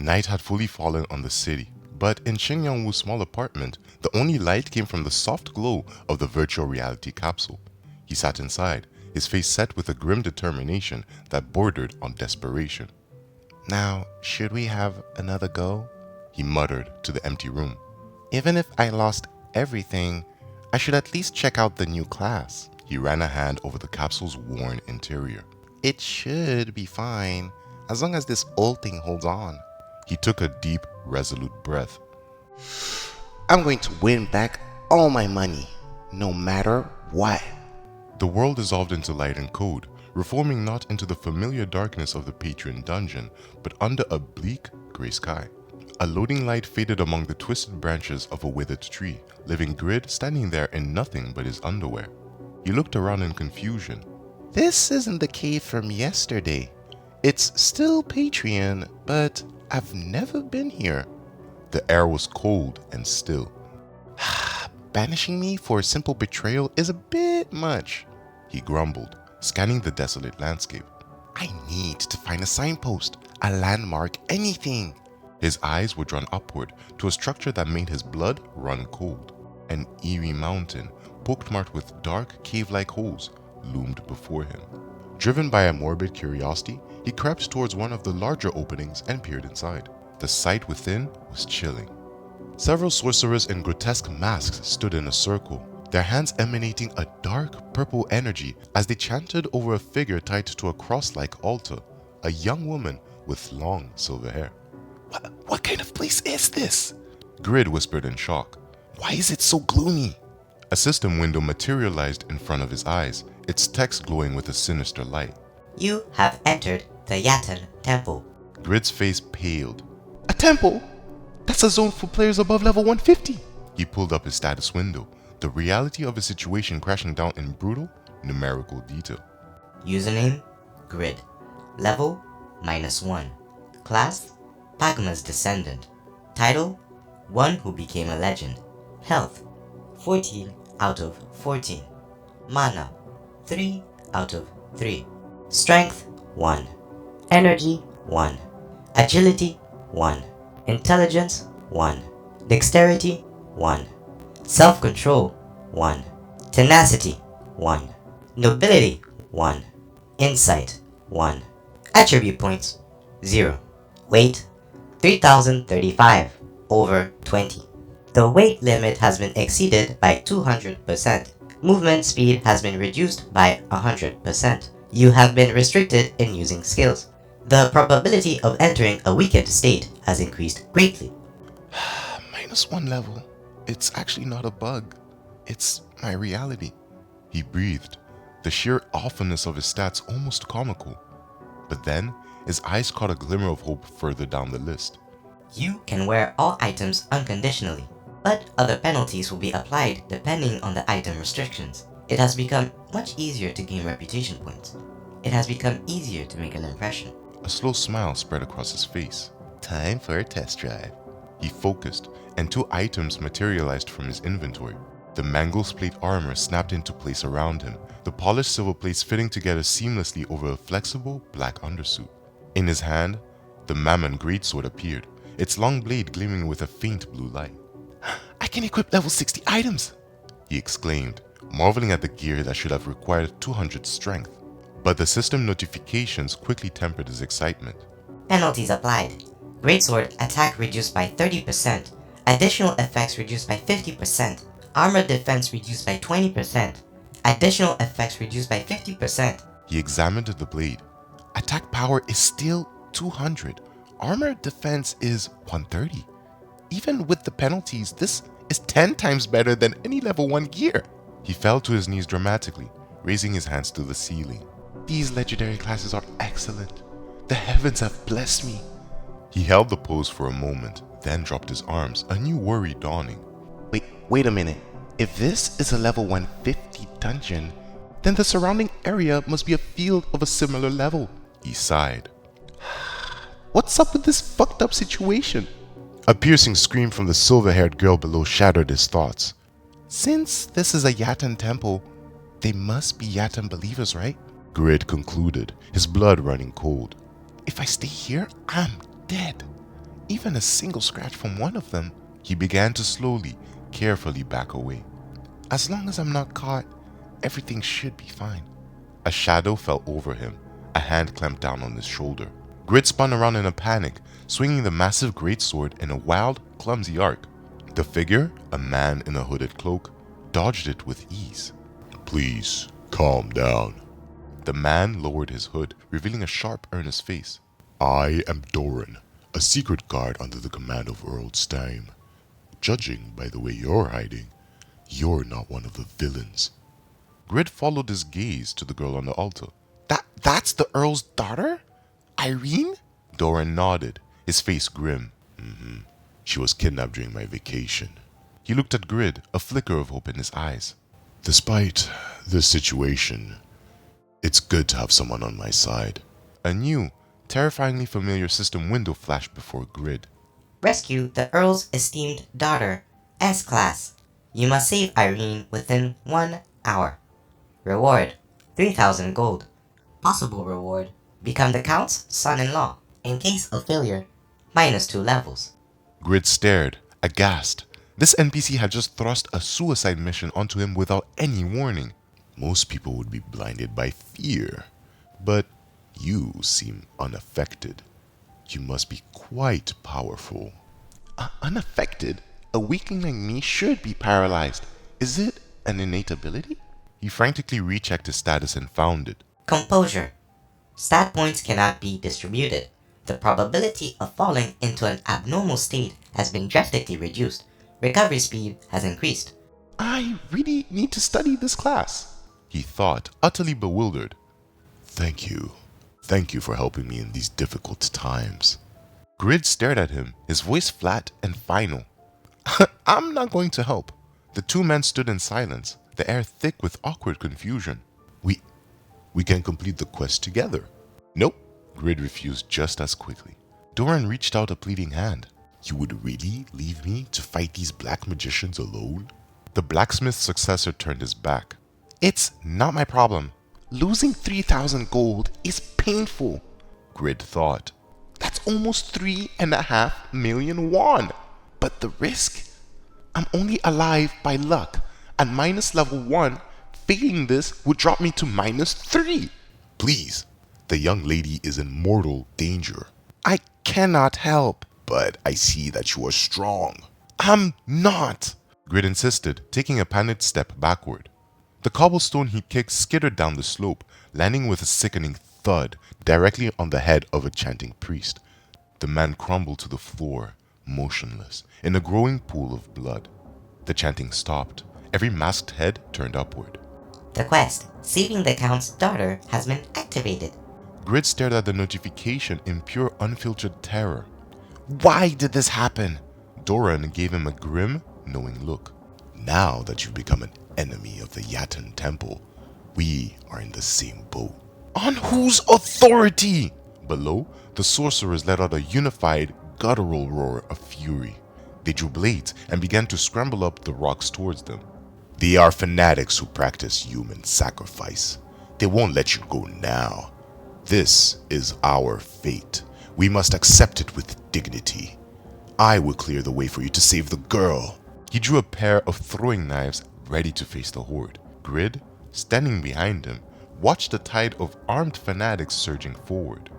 Night had fully fallen on the city, but in Shin Young-woo's small apartment, the only light came from the soft glow of the virtual reality capsule. He sat inside, his face set with a grim determination that bordered on desperation. "Now, should we have another go?" he muttered to the empty room. "Even if I lost everything, I should at least check out the new class." He ran a hand over the capsule's worn interior. "It should be fine, as long as this old thing holds on." He took a deep, resolute breath. "I'm going to win back all my money, no matter what." The world dissolved into light and code, reforming not into the familiar darkness of the Patreon dungeon, but under a bleak, gray sky. A loading light faded among the twisted branches of a withered tree, leaving Grid standing there in nothing but his underwear. He looked around in confusion. "This isn't the cave from yesterday. It's still Patreon, but I've never been here." The air was cold and still. "Banishing me for a simple betrayal is a bit much," he grumbled, scanning the desolate landscape. "I need to find a signpost, a landmark, anything." His eyes were drawn upward to a structure that made his blood run cold. An eerie mountain, pockmarked with dark, cave-like holes, loomed before him. Driven by a morbid curiosity, he crept towards one of the larger openings and peered inside. The sight within was chilling. Several sorcerers in grotesque masks stood in a circle, their hands emanating a dark purple energy as they chanted over a figure tied to a cross-like altar, a young woman with long silver hair. What kind of place is this?" Grid whispered in shock. "Why is it so gloomy?" A system window materialized in front of his eyes, its text glowing with a sinister light. "You have entered the Yatan Temple." Grid's face paled. "A temple? That's a zone for players above level 150. He pulled up his status window, the reality of his situation crashing down in brutal, numerical detail. Username, Grid. Level, -1. Class, Pagma's Descendant. Title, One Who Became a Legend. Health, 14 out of 14. Mana, 3 out of 3. Strength, 1. Energy, 1. Agility, 1. Intelligence, 1. Dexterity, 1. Self-control, 1. Tenacity, 1. Nobility, 1. Insight, 1. Attribute points, 0. Weight, 3035 over 20. The weight limit has been exceeded by 200%. Movement speed has been reduced by 100%. You have been restricted in using skills. The probability of entering a weakened state has increased greatly. -1 level. It's actually not a bug. It's my reality. He breathed, the sheer awfulness of his stats almost comical. But then, his eyes caught a glimmer of hope further down the list. You can wear all items unconditionally, but other penalties will be applied depending on the item restrictions. It has become much easier to gain reputation points. It has become easier to make an impression. A slow smile spread across his face. Time for a test drive. He focused, and 2 items materialized from his inventory. The Mangle's plate armor snapped into place around him, the polished silver plates fitting together seamlessly over a flexible black undersuit. In his hand, the Mammon greatsword appeared, its long blade gleaming with a faint blue light. "I can equip level 60 items!" he exclaimed, marveling at the gear that should have required 200 strength. But the system notifications quickly tempered his excitement. Penalties applied. Greatsword attack reduced by 30%. Additional effects reduced by 50%. Armor defense reduced by 20%. Additional effects reduced by 50%. He examined the blade. Attack power is still 200. Armor defense is 130. Even with the penalties, this is 10 times better than any level 1 gear. He fell to his knees dramatically, raising his hands to the ceiling. "These legendary classes are excellent. The heavens have blessed me." He held the pose for a moment, then dropped his arms, a new worry dawning. Wait a minute. If this is a level 150 dungeon, then the surrounding area must be a field of a similar level. He sighed. What's up with this fucked up situation? A piercing scream from the silver-haired girl below shattered his thoughts. Since this is a Yatan temple, they must be Yatan believers, right? Grid concluded, his blood running cold. If I stay here, I'm dead. Even a single scratch from one of them. He began to slowly, carefully back away. As long as I'm not caught, everything should be fine. A shadow fell over him. A hand clamped down on his shoulder. Grid spun around in a panic, swinging the massive greatsword in a wild, clumsy arc. The figure, a man in a hooded cloak, dodged it with ease. Please, calm down. The man lowered his hood, revealing a sharp, earnest face. I am Doran, a secret guard under the command of Earl Stein. Judging by the way you're hiding, you're not one of the villains. Grid followed his gaze to the girl on the altar. That's the Earl's daughter? Irene? Doran nodded, his face grim. She was kidnapped during my vacation. He looked at Grid, a flicker of hope in his eyes. Despite this situation, it's good to have someone on my side. A new, terrifyingly familiar system window flashed before Grid. Rescue the Earl's esteemed daughter, S-Class. You must save Irene within 1 hour. Reward, 3,000 gold. Possible reward, become the Count's son-in-law. In case of failure, -2 levels. Grid stared, aghast. This NPC had just thrust a suicide mission onto him without any warning. Most people would be blinded by fear, but you seem unaffected. You must be quite powerful. Unaffected? A weakling like me should be paralyzed. Is it an innate ability? He frantically rechecked his status and found it. Composure. Stat points cannot be distributed. The probability of falling into an abnormal state has been drastically reduced. Recovery speed has increased. I really need to study this class, he thought, utterly bewildered. Thank you. Thank you for helping me in these difficult times. Grid stared at him, his voice flat and final. I'm not going to help. The two men stood in silence, the air thick with awkward confusion. We can complete the quest together. Nope, Grid refused just as quickly. Doran reached out a pleading hand. You would really leave me to fight these black magicians alone? The blacksmith's successor turned his back. It's not my problem. Losing 3,000 gold is painful, Grid thought. That's almost 3.5 million won. But the risk? I'm only alive by luck. At minus level 1, failing this would drop me to -3. Please, the young lady is in mortal danger. I cannot help. But I see that you are strong. I'm not, Grid insisted, taking a panicked step backward. The cobblestone he kicked skittered down the slope, landing with a sickening thud directly on the head of a chanting priest. The man crumbled to the floor, motionless, in a growing pool of blood. The chanting stopped. Every masked head turned upward. The quest, saving the Count's daughter, has been activated. Grid stared at the notification in pure unfiltered terror. Why did this happen? Doran gave him a grim, knowing look. Now that you've become an enemy of the Yatan Temple, we are in the same boat. On whose authority? Below, the sorcerers let out a unified, guttural roar of fury. They drew blades and began to scramble up the rocks towards them. They are fanatics who practice human sacrifice. They won't let you go now. This is our fate. We must accept it with dignity. I will clear the way for you to save the girl. He drew a pair of throwing knives ready to face the horde. Grid, standing behind him, watched the tide of armed fanatics surging forward.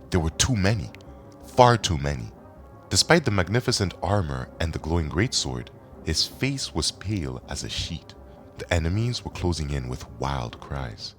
There were too many, far too many. Despite the magnificent armor and the glowing greatsword, his face was pale as a sheet. The enemies were closing in with wild cries.